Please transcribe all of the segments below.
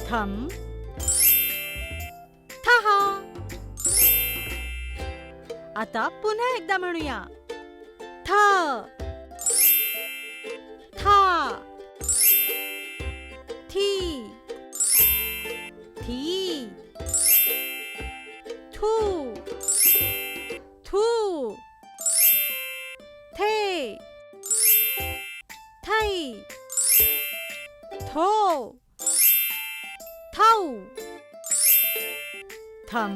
थम ठहा. आता पुन्हा एकदा म्हणूया. थ था थी थी थू थू थे थै थो थौ थम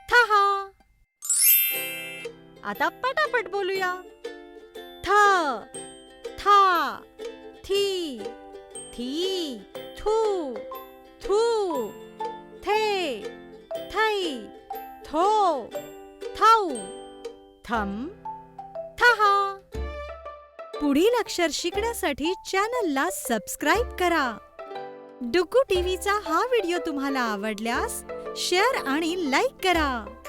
ठहा. आता पटापट बोलूया. थ था थी थी थू थू थे थै थो थौ थम ठहा. पुढील अक्षर शिकण्यासाठी चॅनलला सबस्क्राईब करा. डुग्गू टीव्हीचा हा व्हिडिओ तुम्हाला आवडल्यास शेअर आणि लाईक करा.